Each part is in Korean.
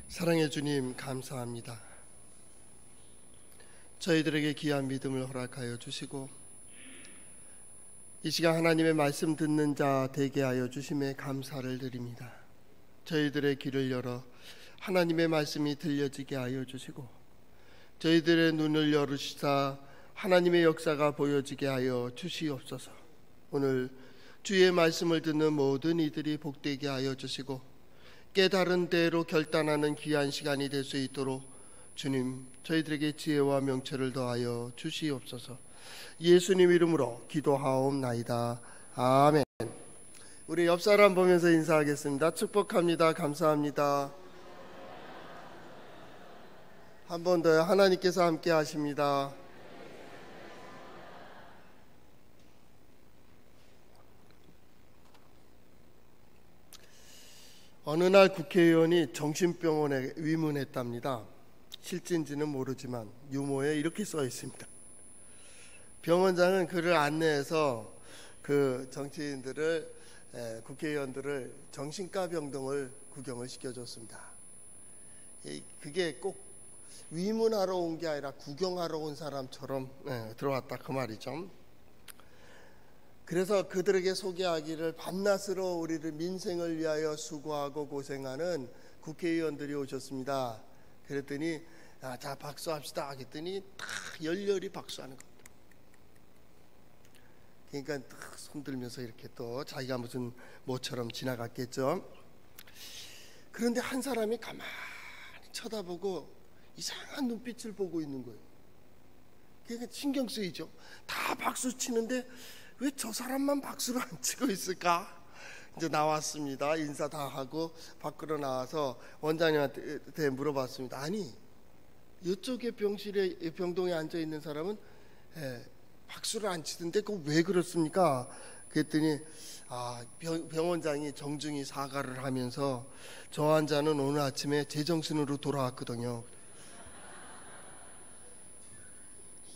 사랑의 주님, 감사합니다. 저희들에게 귀한 믿음을 허락하여 주시고 이 시간 하나님의 말씀 듣는 자 되게 하여 주심에 감사를 드립니다. 저희들의 귀를 열어 하나님의 말씀이 들려지게 하여 주시고 저희들의 눈을 열으시사 하나님의 역사가 보여지게 하여 주시옵소서. 오늘 주의 말씀을 듣는 모든 이들이 복되게 하여 주시고 깨달은 대로 결단하는 귀한 시간이 될 수 있도록 주님, 저희들에게 지혜와 명철을 더하여 주시옵소서. 예수님 이름으로 기도하옵나이다. 아멘. 우리 옆 사람 보면서 인사하겠습니다. 축복합니다. 감사합니다. 한 번 더 하나님께서 함께 하십니다. 어느 날 국회의원이 정신병원에 위문했답니다. 실진지는 모르지만 유모에 이렇게 써 있습니다. 병원장은 그를 안내해서 그 정치인들을 국회의원들을 정신과 병동을 구경을 시켜줬습니다. 그게 꼭 위문하러 온 게 아니라 구경하러 온 사람처럼 들어왔다 그 말이죠. 그래서 그들에게 소개하기를 밤낮으로 우리를 민생을 위하여 수고하고 고생하는 국회의원들이 오셨습니다. 그랬더니 자 박수합시다 하겠더니 다 열렬히 박수하는 겁니다. 그러니까 딱 손들면서 이렇게 또 자기가 무슨 모처럼 지나갔겠죠. 그런데 한 사람이 가만히 쳐다보고 이상한 눈빛을 보고 있는 거예요. 그러니까 신경 쓰이죠. 다 박수 치는데 왜 저 사람만 박수를 안 치고 있을까? 이제 나왔습니다. 인사 다 하고 밖으로 나와서 원장님한테 물어봤습니다. 아니, 이쪽에 병동에 앉아 있는 사람은 박수를 안 치던데 그거 왜 그렇습니까? 그랬더니 병원장이 정중히 사과를 하면서 저 환자는 오늘 아침에 제정신으로 돌아왔거든요.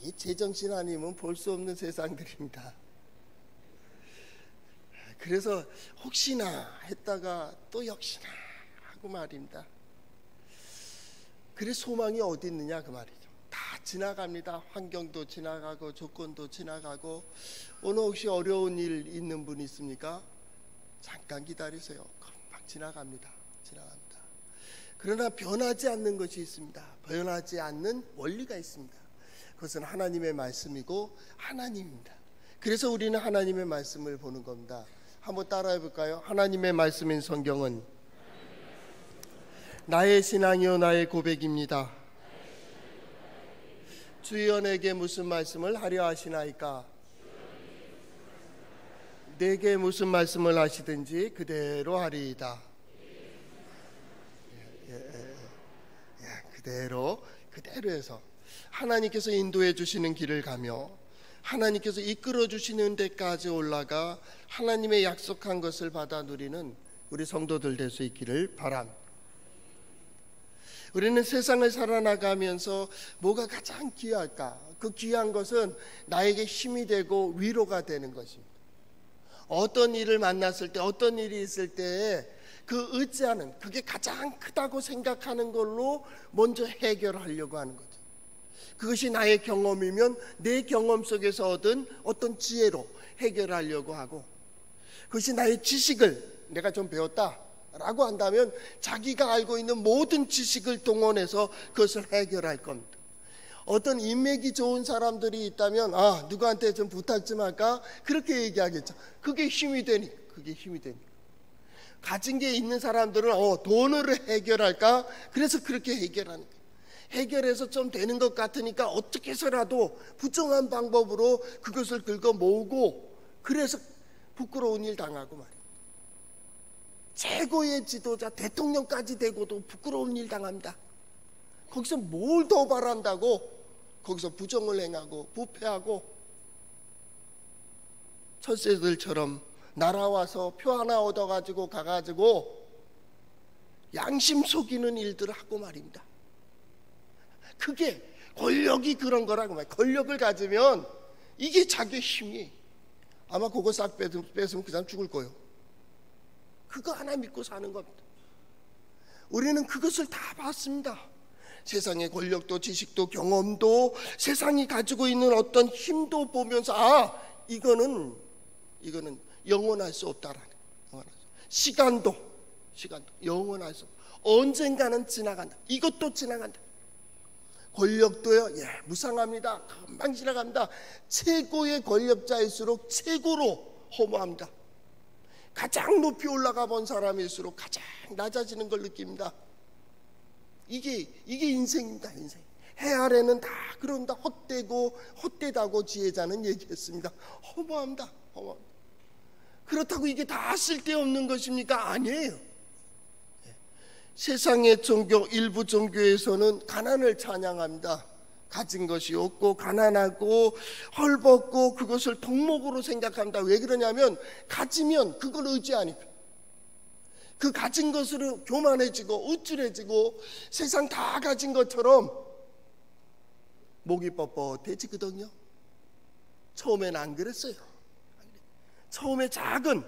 이 제정신 아니면 볼 수 없는 세상들입니다. 그래서 혹시나 했다가 또 역시나 하고 말입니다. 그래서 소망이 어디 있느냐 그 말이죠. 다 지나갑니다. 환경도 지나가고 조건도 지나가고. 오늘 혹시 어려운 일 있는 분 있습니까? 잠깐 기다리세요. 금방 지나갑니다. 그러나 변하지 않는 것이 있습니다. 변하지 않는 원리가 있습니다. 그것은 하나님의 말씀이고 하나님입니다. 그래서 우리는 하나님의 말씀을 보는 겁니다. 한번 따라해 볼까요? 하나님의 말씀인 성경은 나의 신앙이요 나의 고백입니다. 주여 내게 무슨 말씀을 하려 하시나이까? 내게 무슨 말씀을 하시든지 그대로 하리이다. 그대로 해서 하나님께서 인도해 주시는 길을 가며 하나님께서 이끌어 주시는 데까지 올라가 하나님의 약속한 것을 받아 누리는 우리 성도들 될 수 있기를 바랍니다. 우리는 세상을 살아나가면서 뭐가 가장 귀할까? 그 귀한 것은 나에게 힘이 되고 위로가 되는 것입니다. 어떤 일을 만났을 때, 어떤 일이 있을 때에 그 의지하는, 그게 가장 크다고 생각하는 걸로 먼저 해결하려고 하는 거죠. 그것이 나의 경험이면 내 경험 속에서 얻은 어떤 지혜로 해결하려고 하고, 그것이 나의 지식을 내가 좀 배웠다라고 한다면 자기가 알고 있는 모든 지식을 동원해서 그것을 해결할 겁니다. 어떤 인맥이 좋은 사람들이 있다면 누구한테 좀 부탁 좀 할까? 그렇게 얘기하겠죠. 그게 힘이 되니까. 가진 게 있는 사람들은 돈으로 해결할까? 그래서 그렇게 해결하는 거예요. 해결해서 좀 되는 것 같으니까 어떻게 해서라도 부정한 방법으로 그것을 긁어 모으고, 그래서 부끄러운 일 당하고 말이에요. 최고의 지도자 대통령까지 되고도 부끄러운 일 당합니다. 거기서 뭘 더 바란다고 거기서 부정을 행하고 부패하고, 철새들처럼 날아와서 표 하나 얻어가지고 가가지고 양심 속이는 일들을 하고 말입니다. 그게 권력이 그런 거라고 말이에요. 권력을 가지면 이게 자기의 힘이. 아마 그거 싹 뺏으면 그 사람 죽을 거예요. 그거 하나 믿고 사는 겁니다. 우리는 그것을 다 봤습니다. 세상의 권력도 지식도 경험도 세상이 가지고 있는 어떤 힘도 보면서 이거는 영원할 수 없다라는 거예요. 시간도 영원할 수 없다. 언젠가는 지나간다. 이것도 지나간다. 권력도요, 무상합니다. 금방 지나갑니다. 최고의 권력자일수록 최고로 허무합니다. 가장 높이 올라가 본 사람일수록 가장 낮아지는 걸 느낍니다. 이게 인생입니다. 인생. 해 아래는 다 그런다. 헛되다고 지혜자는 얘기했습니다. 허무합니다. 그렇다고 이게 다 쓸데없는 것입니까? 아니에요. 세상의 종교, 일부 종교에서는 가난을 찬양합니다. 가진 것이 없고 가난하고 헐벗고 그것을 덕목으로 생각합니다. 왜 그러냐면 가지면 그걸 의지하니까. 그 가진 것으로 교만해지고 우쭐해지고 세상 다 가진 것처럼 목이 뻣뻣해지거든요. 처음엔 안 그랬어요. 처음에 작은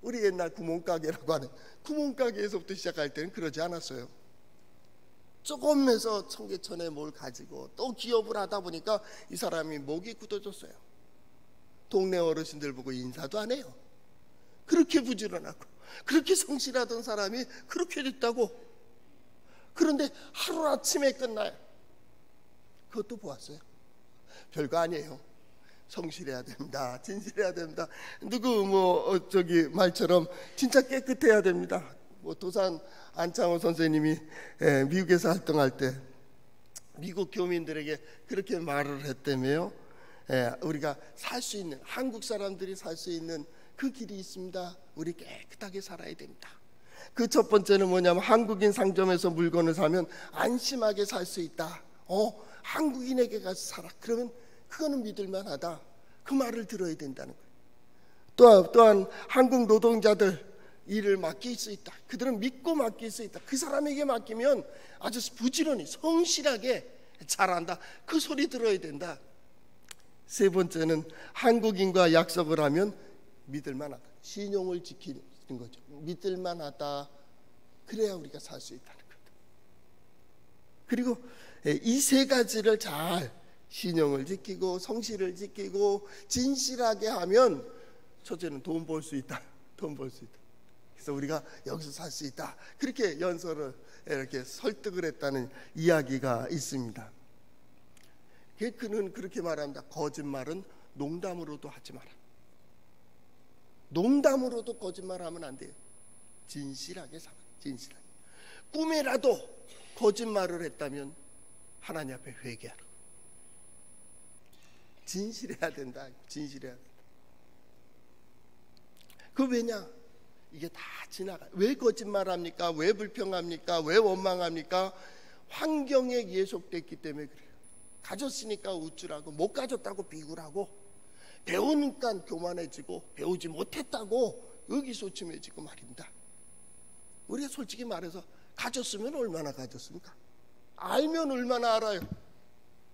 우리 옛날 구멍가게라고 하는 구멍가게에서부터 시작할 때는 그러지 않았어요. 조금에서 청계천에 뭘 가지고 또 기업을 하다 보니까 이 사람이 목이 굳어졌어요. 동네 어르신들 보고 인사도 안 해요. 그렇게 부지런하고 그렇게 성실하던 사람이 그렇게 됐다고. 그런데 하루아침에 끝나요. 그것도 보았어요. 별거 아니에요. 성실해야 됩니다. 진실해야 됩니다. 누구 말처럼 진짜 깨끗해야 됩니다. 도산 안창호 선생님이 미국에서 활동할 때 미국 교민들에게 그렇게 말을 했다며요. 우리가 살 수 있는, 한국 사람들이 살 수 있는 그 길이 있습니다. 우리 깨끗하게 살아야 됩니다. 그 첫 번째는 뭐냐면 한국인 상점에서 물건을 사면 안심하게 살 수 있다. 한국인에게 가서 살아. 그러면 그거는 믿을만하다. 그 말을 들어야 된다는 거예요. 또한 한국 노동자들 일을 맡길 수 있다. 그들은 믿고 맡길 수 있다. 그 사람에게 맡기면 아주 부지런히 성실하게 잘한다. 그 소리 들어야 된다. 세 번째는 한국인과 약속을 하면 믿을만하다. 신용을 지키는 거죠. 믿을만하다. 그래야 우리가 살 수 있다는 거다. 그리고 이 세 가지를 잘 신용을 지키고 성실을 지키고 진실하게 하면 첫째는 돈 벌 수 있다. 돈 벌 수 있다. 그래서 우리가 여기서 살 수 있다. 그렇게 연설을 이렇게 설득을 했다는 이야기가 있습니다. 그는 그렇게 말합니다. 거짓말은 농담으로도 하지 마라. 농담으로도 거짓말하면 안 돼요. 진실하게 살아. 진실하게. 꿈에라도 거짓말을 했다면 하나님 앞에 회개하라. 진실해야 된다. 진실해야 된다. 그 왜냐? 이게 다 지나가. 왜 거짓말합니까? 왜 불평합니까? 왜 원망합니까? 환경에 예속됐기 때문에 그래요. 가졌으니까 우쭐하고 못 가졌다고 비굴하고 배우니까 교만해지고 배우지 못했다고 의기소침해지고 말입니다. 우리가 솔직히 말해서 가졌으면 얼마나 가졌습니까? 알면 얼마나 알아요.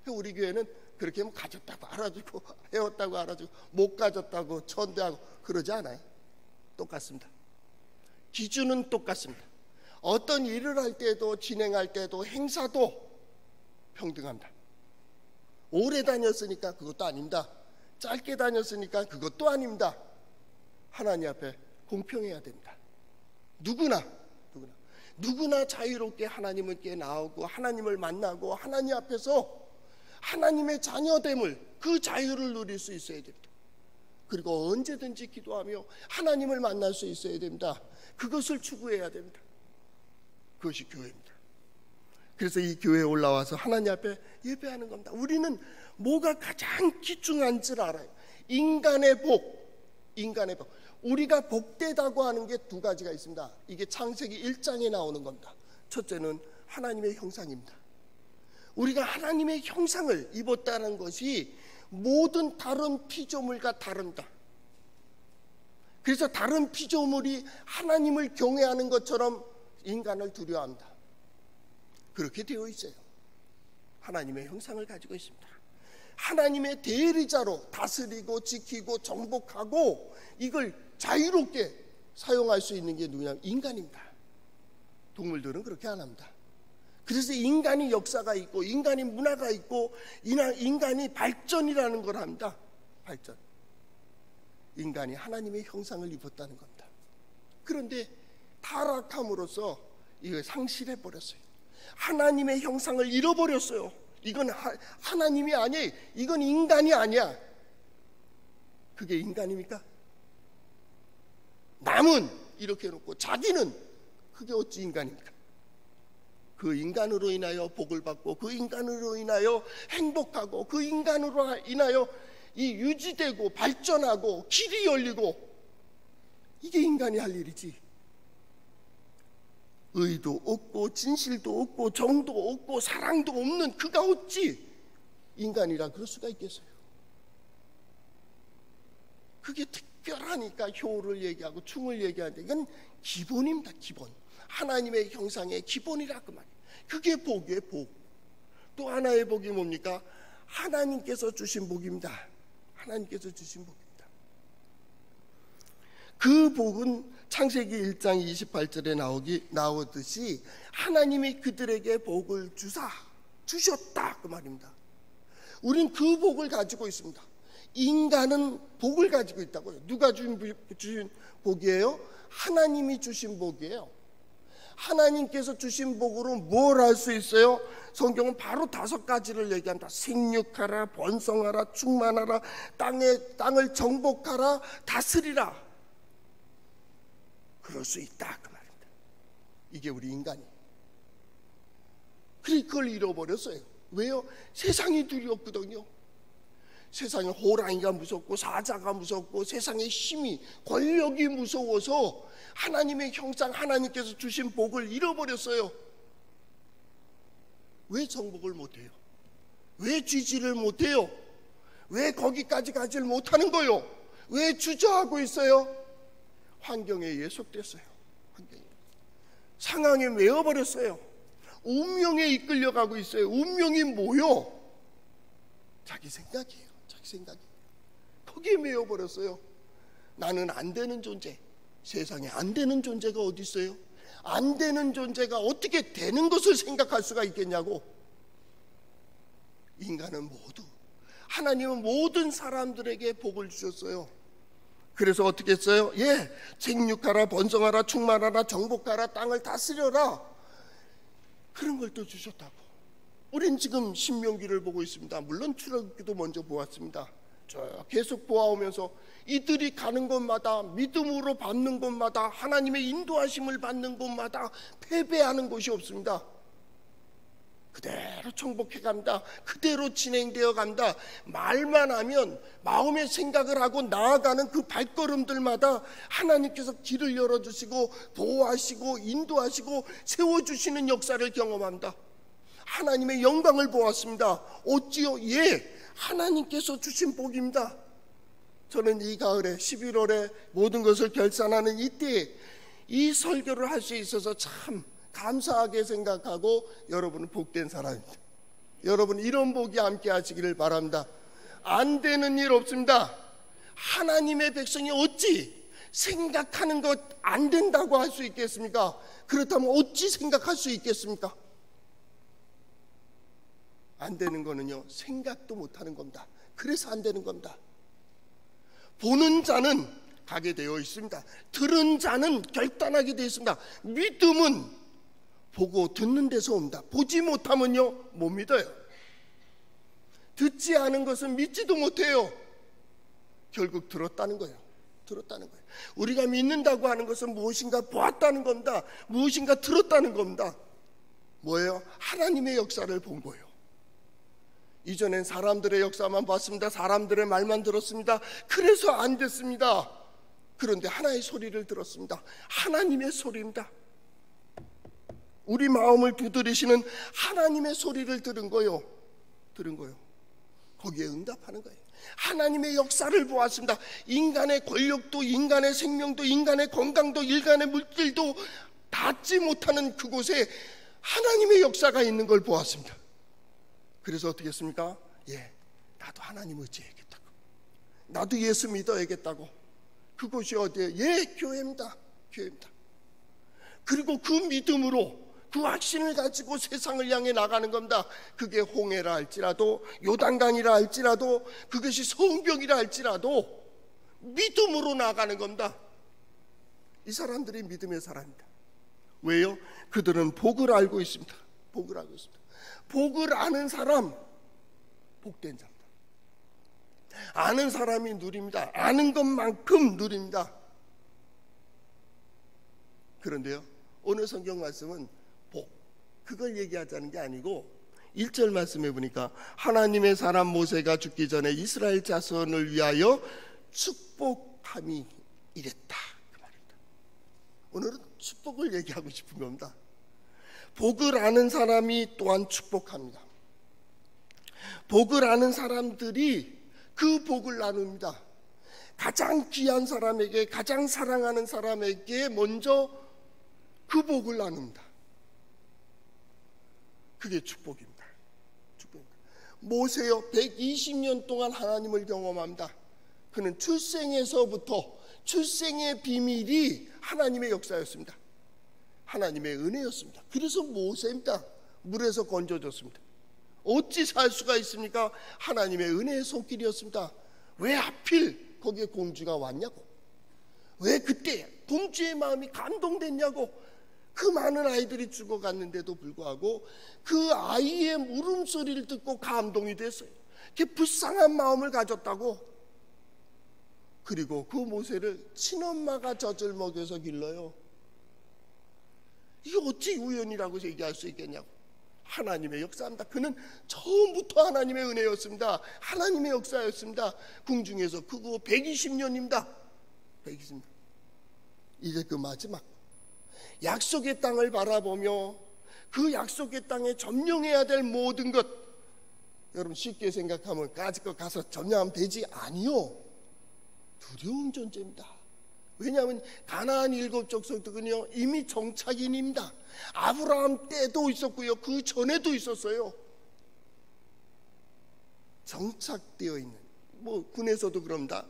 우리 교회는 그렇게 하면 가졌다고 알아주고 해왔다고 알아주고 못 가졌다고 천대하고 그러지 않아요. 똑같습니다. 기준은 똑같습니다. 어떤 일을 할 때도 진행할 때도 행사도 평등합니다. 오래 다녔으니까 그것도 아닙니다. 짧게 다녔으니까 그것도 아닙니다. 하나님 앞에 공평해야 됩니다. 누구나 자유롭게 하나님께 나오고 하나님을 만나고 하나님 앞에서 하나님의 자녀됨을, 그 자유를 누릴 수 있어야 됩니다. 그리고 언제든지 기도하며 하나님을 만날 수 있어야 됩니다. 그것을 추구해야 됩니다. 그것이 교회입니다. 그래서 이 교회에 올라와서 하나님 앞에 예배하는 겁니다. 우리는 뭐가 가장 귀중한 줄 알아요. 인간의 복. 우리가 복되다고 하는 게 두 가지가 있습니다. 이게 창세기 1장에 나오는 겁니다. 첫째는 하나님의 형상입니다. 우리가 하나님의 형상을 입었다는 것이 모든 다른 피조물과 다릅니다. 그래서 다른 피조물이 하나님을 경외하는 것처럼 인간을 두려워합니다. 그렇게 되어 있어요. 하나님의 형상을 가지고 있습니다. 하나님의 대리자로 다스리고 지키고 정복하고 이걸 자유롭게 사용할 수 있는 게 누구냐? 인간입니다. 동물들은 그렇게 안 합니다. 그래서 인간이 역사가 있고 인간이 문화가 있고 인간이 발전이라는 걸 합니다. 발전. 인간이 하나님의 형상을 입었다는 겁니다. 그런데 타락함으로써 이걸 상실해 버렸어요. 하나님의 형상을 잃어버렸어요. 이건 하나님이 아니에요. 이건 인간이 아니야. 그게 인간입니까? 남은 이렇게 해놓고 자기는 그게 어찌 인간입니까? 그 인간으로 인하여 복을 받고 그 인간으로 인하여 행복하고 그 인간으로 인하여 이 유지되고 발전하고 길이 열리고, 이게 인간이 할 일이지. 의도 없고 진실도 없고 정도 없고 사랑도 없는 그가 어찌 인간이라 그럴 수가 있겠어요? 그게 특별하니까 효를 얘기하고 충을 얘기하는데 이건 기본입니다. 기본. 하나님의 형상의 기본이라 그 말이에요. 그게 복이에요. 복. 또 하나의 복이 뭡니까? 하나님께서 주신 복입니다. 하나님께서 주신 복입니다. 그 복은 창세기 1장 28절에 나오듯이 하나님이 그들에게 복을 주셨다 그 말입니다. 우린 그 복을 가지고 있습니다. 인간은 복을 가지고 있다고요. 누가 주신 복이에요? 하나님이 주신 복이에요. 하나님께서 주신 복으로 뭘 할 수 있어요? 성경은 바로 5가지를 얘기한다. 생육하라, 번성하라, 충만하라, 땅을 정복하라, 다스리라. 그럴 수 있다 그 말입니다. 이게 우리 인간이. 그걸 잃어버렸어요. 왜요? 세상이 두렵거든요. 세상에 호랑이가 무섭고 사자가 무섭고 세상의 힘이 권력이 무서워서 하나님의 형상, 하나님께서 주신 복을 잃어버렸어요. 왜 정복을 못해요? 왜 쥐지를 못해요? 왜 거기까지 가지를 못하는 거요? 왜 주저하고 있어요? 환경에 의해 속됐어요. 상황에 매어버렸어요. 운명에 이끌려가고 있어요. 운명이 뭐요? 자기 생각이에요. 자기 생각이. 거기에 매어버렸어요. 나는 안 되는 존재. 세상에 안 되는 존재가 어디 있어요? 안 되는 존재가 어떻게 되는 것을 생각할 수가 있겠냐고. 인간은 모두, 하나님은 모든 사람들에게 복을 주셨어요. 그래서 어떻게 했어요? 생육하라, 번성하라, 충만하라, 정복하라, 땅을 다스려라. 그런 걸 또 주셨다고. 우린 지금 신명기를 보고 있습니다. 물론 출애굽기도 먼저 보았습니다. 계속 보아오면서 이들이 가는 곳마다, 믿음으로 밟는 곳마다, 하나님의 인도하심을 받는 곳마다 패배하는 곳이 없습니다. 그대로 정복해 간다. 그대로 진행되어 간다. 말만 하면 마음의 생각을 하고 나아가는 그 발걸음들마다 하나님께서 길을 열어주시고 보호하시고 인도하시고 세워주시는 역사를 경험합니다. 하나님의 영광을 보았습니다. 어찌요? 하나님께서 주신 복입니다. 저는 이 가을에 11월에 모든 것을 결산하는 이때에 이 설교를 할 수 있어서 참 감사하게 생각하고, 여러분은 복된 사람입니다. 여러분 이런 복이 함께 하시기를 바랍니다. 안 되는 일 없습니다. 하나님의 백성이 어찌 생각하는 것 안 된다고 할 수 있겠습니까? 그렇다면 어찌 생각할 수 있겠습니까? 안 되는 거는요, 생각도 못하는 겁니다. 그래서 안 되는 겁니다. 보는 자는 가게 되어 있습니다. 들은 자는 결단하게 되어 있습니다. 믿음은 보고 듣는 데서 옵니다. 보지 못하면요, 못 믿어요. 듣지 않은 것은 믿지도 못해요. 결국 들었다는 거예요. 들었다는 거예요. 우리가 믿는다고 하는 것은 무엇인가 보았다는 겁니다. 무엇인가 들었다는 겁니다. 뭐예요? 하나님의 역사를 본 거예요. 이전엔 사람들의 역사만 봤습니다. 사람들의 말만 들었습니다. 그래서 안 됐습니다. 그런데 하나의 소리를 들었습니다. 하나님의 소리입니다. 우리 마음을 두드리시는 하나님의 소리를 들은 거예요. 거기에 응답하는 거예요. 하나님의 역사를 보았습니다. 인간의 권력도, 인간의 생명도, 인간의 건강도, 인간의 물질도 닿지 못하는 그곳에 하나님의 역사가 있는 걸 보았습니다. 그래서 어떻게 했습니까? 나도 하나님 의지해야겠다고. 나도 예수 믿어야겠다고. 그곳이 어디예요? 교회입니다. 교회입니다. 그리고 그 믿음으로 그 확신을 가지고 세상을 향해 나가는 겁니다. 그게 홍해라 할지라도 요단강이라 할지라도 그것이 성벽이라 할지라도 믿음으로 나가는 겁니다. 이 사람들이 믿음의 사람입니다. 왜요? 그들은 복을 알고 있습니다. 복을 알고 있습니다. 복을 아는 사람, 복된 자입니다. 아는 사람이 누립니다. 아는 것만큼 누립니다. 그런데요, 오늘 성경 말씀은 복, 그걸 얘기하자는 게 아니고 1절 말씀해 보니까 하나님의 사람 모세가 죽기 전에 이스라엘 자손을 위하여 축복함이 이랬다, 그 말입니다. 오늘은 축복을 얘기하고 싶은 겁니다. 복을 아는 사람이 또한 축복합니다. 복을 아는 사람들이 그 복을 나눕니다. 가장 귀한 사람에게, 가장 사랑하는 사람에게 먼저 그 복을 나눕니다. 그게 축복입니다. 축복입니다. 모세요 120년 동안 하나님을 경험합니다. 그는 출생에서부터 출생의 비밀이 하나님의 역사였습니다. 하나님의 은혜였습니다. 그래서 모세입니다. 물에서 건져졌습니다. 어찌 살 수가 있습니까? 하나님의 은혜의 손길이었습니다. 왜 하필 거기에 공주가 왔냐고, 왜 그때 공주의 마음이 감동됐냐고. 그 많은 아이들이 죽어갔는데도 불구하고 그 아이의 울음소리를 듣고 감동이 됐어요. 그게 불쌍한 마음을 가졌다고. 그리고 그 모세를 친엄마가 젖을 먹여서 길러요. 이게 어찌 우연이라고 얘기할 수 있겠냐고. 하나님의 역사입니다. 그는 처음부터 하나님의 은혜였습니다. 하나님의 역사였습니다. 궁중에서 크고 120년입니다. 120년. 이제 그 마지막 약속의 땅을 바라보며 그 약속의 땅에 점령해야 될 모든 것, 여러분 쉽게 생각하면 까짓 가서 점령하면 되지, 아니요. 두려운 존재입니다. 왜냐하면 가나안 7족속들은요 이미 정착인입니다. 아브라함 때도 있었고요, 그 전에도 있었어요. 정착되어 있는, 뭐 군에서도 그럽니다.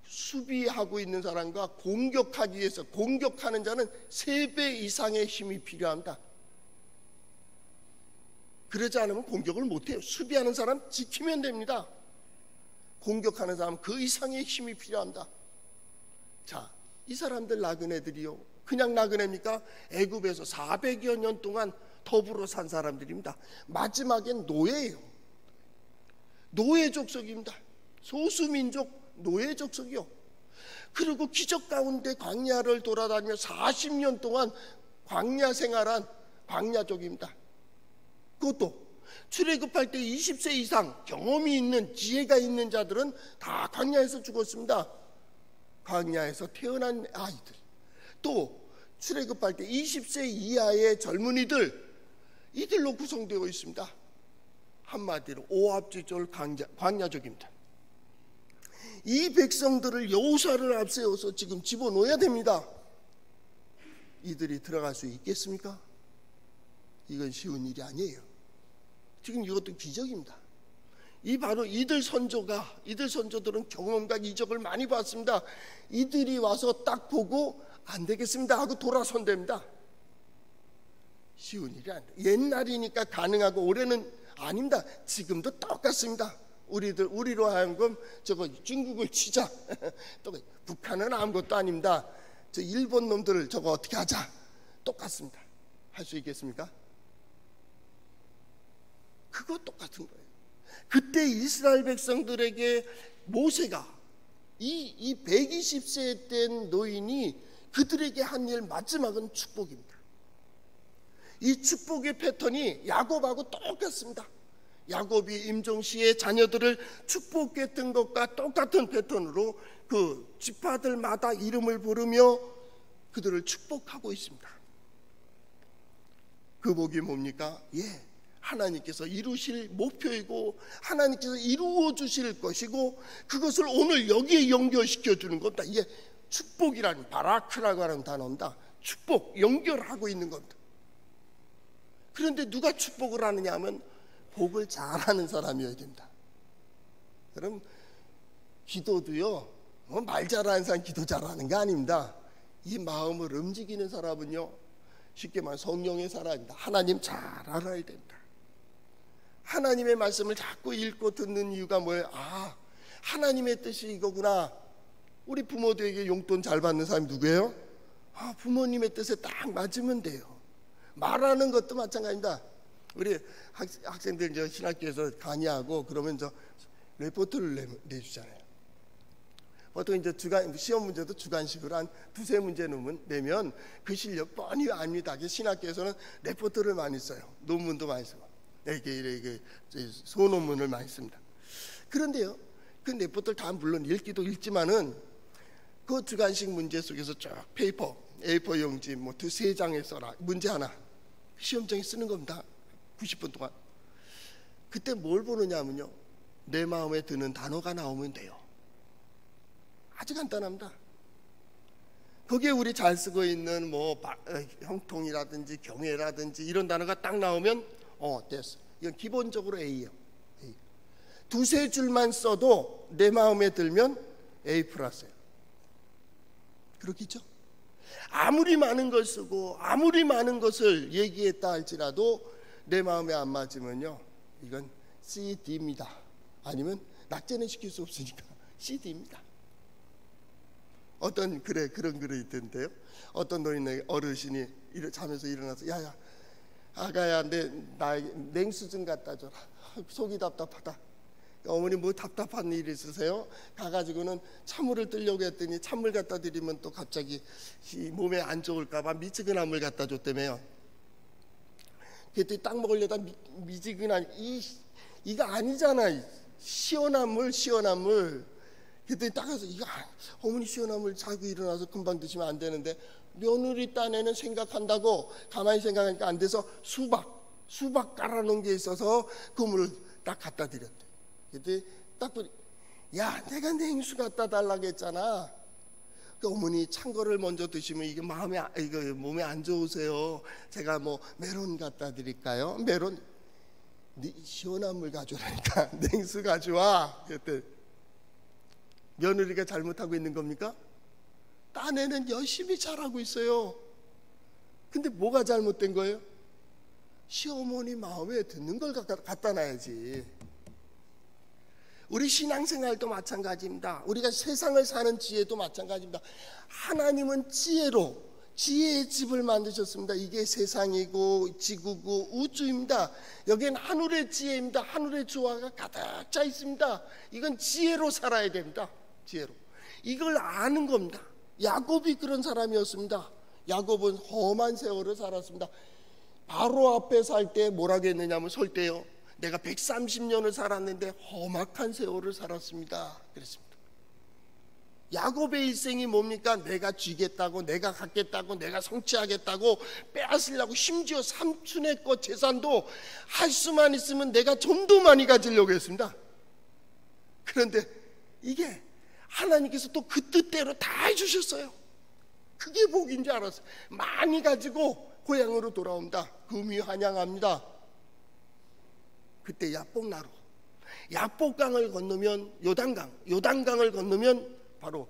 수비하고 있는 사람과 공격하기 위해서 공격하는 자는 3배 이상의 힘이 필요합니다. 그러지 않으면 공격을 못해요. 수비하는 사람 지키면 됩니다. 공격하는 사람 그 이상의 힘이 필요합니다. 자, 이 사람들 나그네들이요, 그냥 나그네입니까? 애굽에서 400여 년 동안 더불어 산 사람들입니다. 마지막엔 노예예요. 노예 족속입니다. 소수민족 노예 족속이요. 그리고 기적 가운데 광야를 돌아다니며 40년 동안 광야 생활한 광야족입니다. 그것도 출애굽할 때 20세 이상 경험이 있는, 지혜가 있는 자들은 다 광야에서 죽었습니다. 광야에서 태어난 아이들, 또 출애굽할 때 20세 이하의 젊은이들, 이들로 구성되어 있습니다. 한마디로 오합지졸 광야족입니다. 이 백성들을 여호수아를 앞세워서 지금 집어넣어야 됩니다. 이들이 들어갈 수 있겠습니까? 이건 쉬운 일이 아니에요. 지금 이것도 기적입니다. 바로 이들 선조들은 경험과 이적을 많이 봤습니다. 이들이 와서 딱 보고 안 되겠습니다 하고 돌아선답니다. 쉬운 일이 아닙니다. 옛날이니까 가능하고 올해는 아닙니다. 지금도 똑같습니다. 우리로 하여금 저거 중국을 치자, 또 북한은 아무것도 아닙니다. 저 일본 놈들 저거 어떻게 하자, 똑같습니다. 할 수 있겠습니까? 그거 똑같은 거예요. 그때 이스라엘 백성들에게 모세가 이 120세 된 노인이 그들에게 한 일 마지막은 축복입니다. 이 축복의 패턴이 야곱하고 똑같습니다. 야곱이 임종시의 자녀들을 축복했던 것과 똑같은 패턴으로 그 지파들마다 이름을 부르며 그들을 축복하고 있습니다. 그 복이 뭡니까? 하나님께서 이루실 목표이고 하나님께서 이루어 주실 것이고 그것을 오늘 여기에 연결시켜 주는 겁니다. 이게 축복이라는, 바라크라고 하는 단어입니다. 축복, 연결하고 있는 겁니다. 그런데 누가 축복을 하느냐 하면 복을 잘하는 사람이어야 됩니다. 그럼 기도도요, 말 잘하는 사람 기도 잘하는 게 아닙니다. 이 마음을 움직이는 사람은요 쉽게 말해 성령의 사람입니다. 하나님 잘 알아야 된다. 하나님의 말씀을 자꾸 읽고 듣는 이유가 뭐예요? 하나님의 뜻이 이거구나. 우리 부모들에게 용돈 잘 받는 사람이 누구예요? 부모님의 뜻에 딱 맞으면 돼요. 말하는 것도 마찬가지입니다. 우리 학생들 이제 신학교에서 강의하고 그러면 저 레포트를 내주잖아요. 보통 이제 시험 문제도 주관식으로 한 두세 문제 내면 그 실력 뻔히 압니다. 신학교에서는 레포트를 많이 써요. 논문도 많이 쓰고 이게 소논문을 많이 씁니다. 그런데요, 그 레포트를 다 물론 읽기도 읽지만은 그 주관식 문제 속에서 쭉 페이퍼 A4 용지 뭐 두세 장에 써라 문제 하나 시험장에 쓰는 겁니다. 90분 동안. 그때 뭘 보느냐면요, 내 마음에 드는 단어가 나오면 돼요. 아주 간단합니다. 거기에 우리 잘 쓰고 있는 뭐 형통이라든지 경애라든지 이런 단어가 딱 나오면 됐어. 이건 기본적으로 A예요. A. 두세 줄만 써도 내 마음에 들면 A 플러스예요. 그렇겠죠? 아무리 많은 걸 쓰고 아무리 많은 것을 얘기했다 할지라도 내 마음에 안 맞으면요, 이건 C, D입니다. 아니면 낙제는 시킬 수 없으니까 C, D입니다. 그런 글이 있던데요. 어떤 노인네 어르신이 자면서 일어나서 야야 아가야 나 냉수 좀 갖다 줘라. 속이 답답하다. 어머니 뭐 답답한 일 있으세요? 가가지고는 찬물을 뜨려고 했더니 찬물 갖다 드리면 또 갑자기 몸에 안 좋을까봐 미지근한 물 갖다 줬다며요. 그랬더니 딱 먹으려다 미지근한 이거 아니잖아. 시원한 물. 그랬더니 딱 가서 어머니 시원한 물 자고 일어나서 금방 드시면 안 되는데 며느리 딴에는 생각한다고 가만히 생각하니까 안 돼서 수박 깔아놓은 게 있어서 그 물을 딱 갖다 드렸대. 그랬더니 딱 보니 내가 냉수 갖다 달라고 했잖아. 그 어머니 찬 거를 먼저 드시면 이게 몸에 안 좋으세요. 제가 뭐 메론 갖다 드릴까요? 메론 시원한 물 가져오라니까 냉수 가져와. 그랬더니 며느리가 잘못하고 있는 겁니까? 딴에는 열심히 잘하고 있어요. 근데 뭐가 잘못된 거예요? 시어머니 마음에 드는 걸 갖다 놔야지. 우리 신앙생활도 마찬가지입니다. 우리가 세상을 사는 지혜도 마찬가지입니다. 하나님은 지혜의 집을 만드셨습니다. 이게 세상이고 지구고 우주입니다. 여기는 하늘의 지혜입니다. 하늘의 조화가 가득 차 있습니다. 이건 지혜로 살아야 됩니다. 지혜로. 이걸 아는 겁니다. 야곱이 그런 사람이었습니다. 야곱은 험한 세월을 살았습니다. 바로 앞에 살 때 뭐라고 했느냐면 설 때요, 내가 130년을 살았는데 험악한 세월을 살았습니다. 그랬습니다. 야곱의 일생이 뭡니까? 내가 쥐겠다고, 내가 갖겠다고, 내가 성취하겠다고 빼앗으려고, 심지어 삼촌의 것 재산도 할 수만 있으면 내가 좀 더 많이 가지려고 했습니다. 그런데 이게 하나님께서 또 그 뜻대로 다 해주셨어요. 그게 복인 줄 알았어요. 많이 가지고 고향으로 돌아온다. 금이 환영합니다. 그때 야복강을 건너면 요단강을 건너면 바로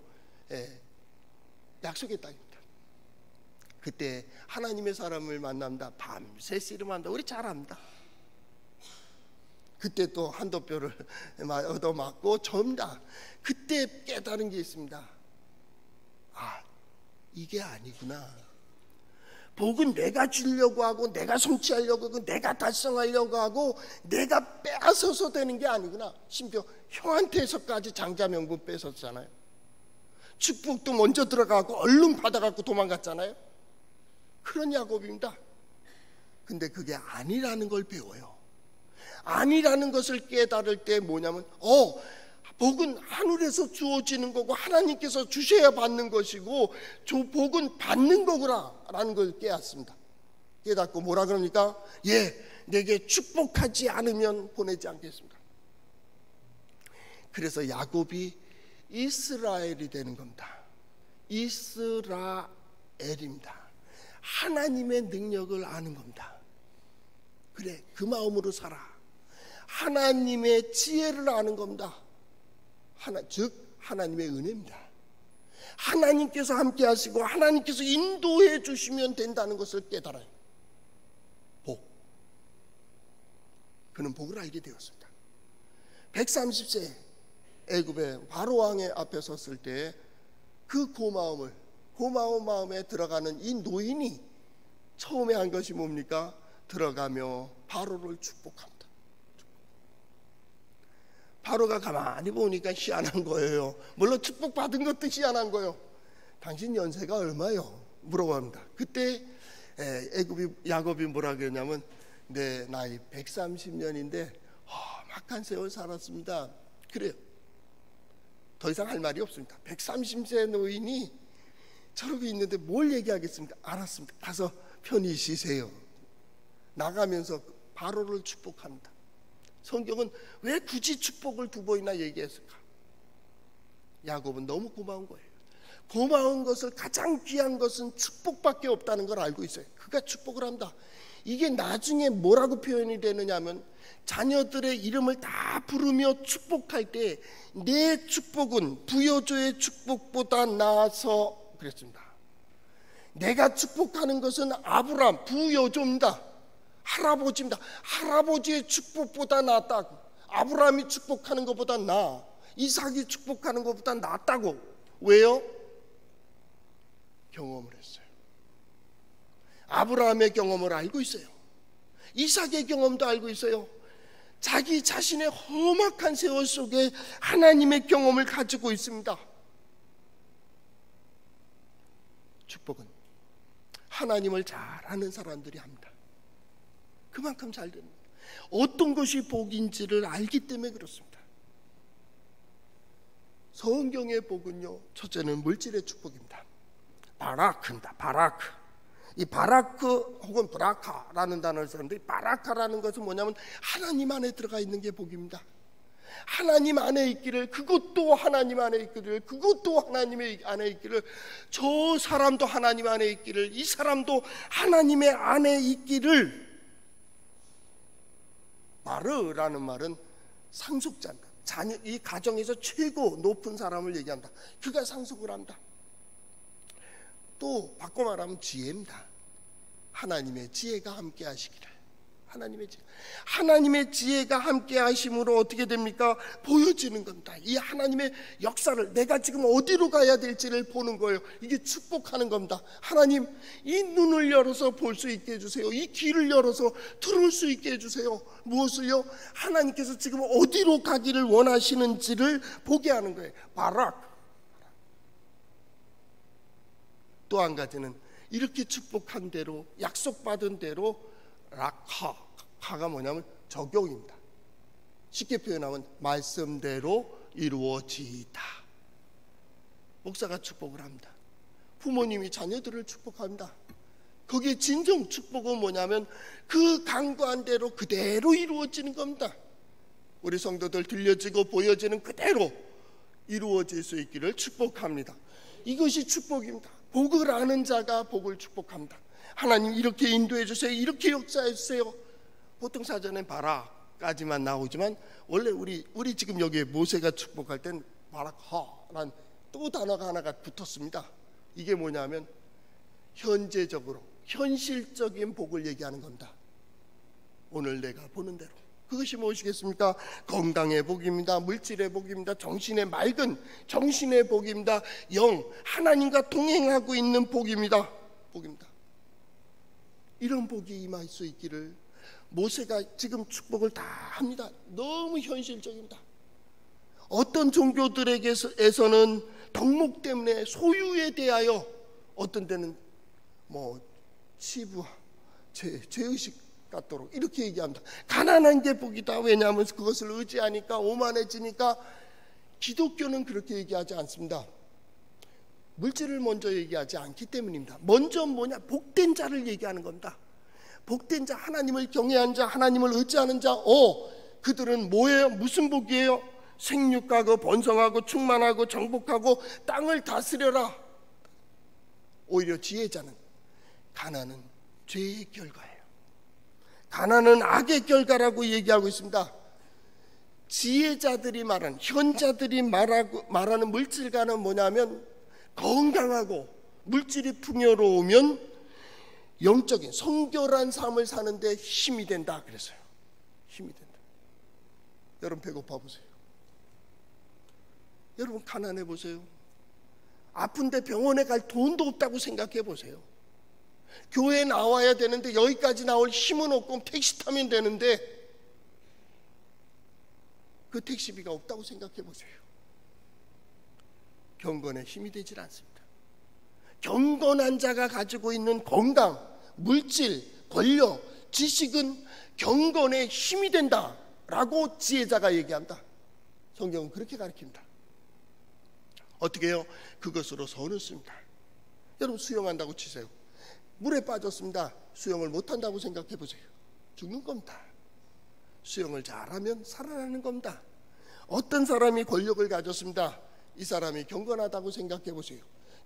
약속의 땅입니다. 그때 하나님의 사람을 만납니다. 밤새 씨름한다. 우리 잘 압니다. 그때 또 한도뼈를 얻어맞고 접니다. 그때 깨달은 게 있습니다. 이게 아니구나. 복은 내가 주려고 하고 내가 성취하려고 하고 내가 달성하려고 하고 내가 빼앗아서 되는 게 아니구나. 심지어 형한테서까지 장자명분 뺏었잖아요. 축복도 먼저 들어가고 얼른 받아갖고 도망갔잖아요. 그런 야곱입니다. 근데 그게 아니라는 걸 배워요. 아니라는 것을 깨달을 때 뭐냐면 복은 하늘에서 주어지는 거고 하나님께서 주셔야 받는 것이고 복은 받는 거구나 라는 걸 깨닫습니다. 깨닫고 뭐라 그럽니까? 내게 축복하지 않으면 보내지 않겠습니다. 그래서 야곱이 이스라엘이 되는 겁니다. 이스라엘입니다. 하나님의 능력을 아는 겁니다. 그래, 그 마음으로 살아. 하나님의 지혜를 아는 겁니다. 즉 하나님의 은혜입니다. 하나님께서 함께 하시고 하나님께서 인도해 주시면 된다는 것을 깨달아요. 복. 그는 복을 알게 되었습니다. 130세 애굽의 바로 왕의 앞에 섰을 때 그 고마운 마음에 들어가는 이 노인이 처음에 한 것이 뭡니까? 들어가며 바로를 축복합니다. 바로가 가만히 보니까 희한한 거예요. 물론 축복받은 것도 희한한 거예요. 당신 연세가 얼마요? 물어봅니다. 그때 야곱이 뭐라 그러냐면 내 나이 130년인데 험악한 세월 살았습니다. 그래요. 더 이상 할 말이 없습니다. 130세 노인이 저러고 있는데 뭘 얘기하겠습니까? 알았습니다. 가서 편히 쉬세요. 나가면서 바로를 축복합니다. 성경은 왜 굳이 축복을 두 번이나 얘기했을까? 야곱은 너무 고마운 거예요. 고마운 것을 가장 귀한 것은 축복밖에 없다는 걸 알고 있어요. 그가 축복을 한다. 이게 나중에 뭐라고 표현이 되느냐면 자녀들의 이름을 다 부르며 축복할 때 내 축복은 부여조의 축복보다 나아서 그랬습니다. 내가 축복하는 것은 아브람 부여조입니다. 할아버지입니다. 할아버지의 축복보다 낫다고. 아브라함이 축복하는 것보다 나아. 이삭이 축복하는 것보다 낫다고. 왜요? 경험을 했어요. 아브라함의 경험을 알고 있어요. 이삭의 경험도 알고 있어요. 자기 자신의 험악한 세월 속에 하나님의 경험을 가지고 있습니다. 축복은 하나님을 잘 아는 사람들이 합니다. 그만큼 잘 됩니다. 어떤 것이 복인지를 알기 때문에 그렇습니다. 성경의 복은요, 첫째는 물질의 축복입니다. 바라크입니다. 바라크. 이 바라크 혹은 브라카라는 단어를 쓰는데, 바라카라는 것은 뭐냐면 하나님 안에 들어가 있는 게 복입니다. 하나님 안에 있기를, 그것도 하나님 안에 있기를, 그것도 하나님 안에 있기를, 저 사람도 하나님 안에 있기를, 이 사람도 하나님의 안에 있기를. 바르라는 말은 상속자입니다. 자녀, 이 가정에서 최고 높은 사람을 얘기한다. 그가 상속을 한다. 또 바꿔 말하면 지혜입니다. 하나님의 지혜가 함께 하시기를. 하나님의 지혜가 함께 하심으로 어떻게 됩니까? 보여지는 겁니다. 이 하나님의 역사를 내가 지금 어디로 가야 될지를 보는 거예요. 이게 축복하는 겁니다. 하나님, 이 눈을 열어서 볼 수 있게 해주세요. 이 귀를 열어서 들을 수 있게 해주세요. 무엇을요? 하나님께서 지금 어디로 가기를 원하시는지를 보게 하는 거예요. 바락. 또 한 가지는 이렇게 축복한 대로, 약속받은 대로 라카가 뭐냐면 적용입니다. 쉽게 표현하면 말씀대로 이루어지다. 목사가 축복을 합니다. 부모님이 자녀들을 축복합니다. 거기에 진정 축복은 뭐냐면 그 강구한 대로 그대로 이루어지는 겁니다. 우리 성도들 들려지고 보여지는 그대로 이루어질 수 있기를 축복합니다. 이것이 축복입니다. 복을 아는 자가 복을 축복합니다. 하나님 이렇게 인도해 주세요. 이렇게 역사해 주세요. 보통 사전에 바라까지만 나오지만 원래 우리 지금 여기에 모세가 축복할 땐 바라카라는 또 단어가 하나가 붙었습니다. 이게 뭐냐면 현재적으로 현실적인 복을 얘기하는 겁니다. 오늘 내가 보는 대로. 그것이 무엇이겠습니까? 건강의 복입니다. 물질의 복입니다. 정신의 맑은 정신의 복입니다. 영, 하나님과 동행하고 있는 복입니다. 이런 복이 임할 수 있기를 모세가 지금 축복을 다 합니다. 너무 현실적입니다. 어떤 종교들에게서는 덕목 때문에 소유에 대하여 어떤 데는 치부와 죄의식 같도록 이렇게 얘기합니다. 가난한 게 복이다. 왜냐하면 그것을 의지하니까 오만해지니까. 기독교는 그렇게 얘기하지 않습니다. 물질을 먼저 얘기하지 않기 때문입니다. 먼저 뭐냐? 복된 자를 얘기하는 겁니다. 복된 자, 하나님을 경외한 자, 하나님을 의지하는 자. 그들은 뭐예요? 무슨 복이에요? 생육하고 번성하고 충만하고 정복하고 땅을 다스려라. 오히려 지혜자는 가난은 죄의 결과예요. 가난은 악의 결과라고 얘기하고 있습니다. 지혜자들이 말하는, 현자들이 말하는 물질가는 뭐냐면 건강하고 물질이 풍요로우면 영적인 성결한 삶을 사는데 힘이 된다 그랬어요. 힘이 된다. 여러분 배고파 보세요. 여러분 가난해 보세요. 아픈데 병원에 갈 돈도 없다고 생각해 보세요. 교회에 나와야 되는데 여기까지 나올 힘은 없고 택시 타면 되는데 그 택시비가 없다고 생각해 보세요. 경건에 힘이 되질 않습니다. 경건한 자가 가지고 있는 건강, 물질, 권력, 지식은 경건에 힘이 된다라고 지혜자가 얘기한다. 성경은 그렇게 가르칩니다. 어떻게 해요? 그것으로 선을 씁니다. 여러분 수영한다고 치세요. 물에 빠졌습니다. 수영을 못한다고 생각해 보세요. 죽는 겁니다. 수영을 잘하면 살아나는 겁니다. 어떤 사람이 권력을 가졌습니다. 이 사람이 경건하다고 생각해 보세요.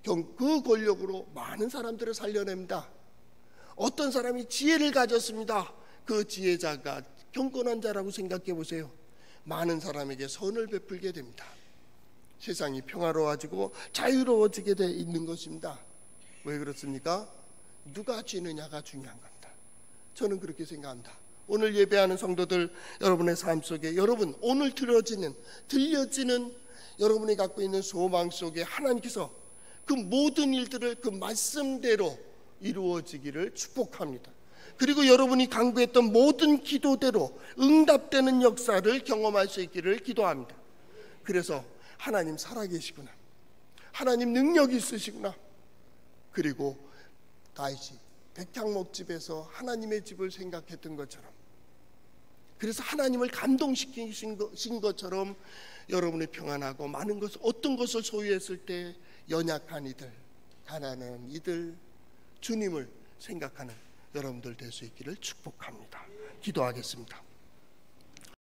그 권력으로 많은 사람들을 살려냅니다. 어떤 사람이 지혜를 가졌습니다. 그 지혜자가 경건한 자라고 생각해 보세요. 많은 사람에게 선을 베풀게 됩니다. 세상이 평화로워지고 자유로워지게 돼 있는 것입니다. 왜 그렇습니까? 누가 쥐느냐가 중요한 겁니다. 저는 그렇게 생각합니다. 오늘 예배하는 성도들, 여러분의 삶 속에 여러분 오늘 들려지는 여러분이 갖고 있는 소망 속에 하나님께서 그 모든 일들을 그 말씀대로 이루어지기를 축복합니다. 그리고 여러분이 간구했던 모든 기도대로 응답되는 역사를 경험할 수 있기를 기도합니다. 그래서 하나님 살아계시구나, 하나님 능력이 있으시구나. 그리고 다윗이 백향목집에서 하나님의 집을 생각했던 것처럼, 그래서 하나님을 감동시키신 것처럼 여러분이 평안하고 많은 것을, 어떤 것을 소유했을 때 연약한 이들, 가난한 이들, 주님을 생각하는 여러분들 될 수 있기를 축복합니다. 기도하겠습니다.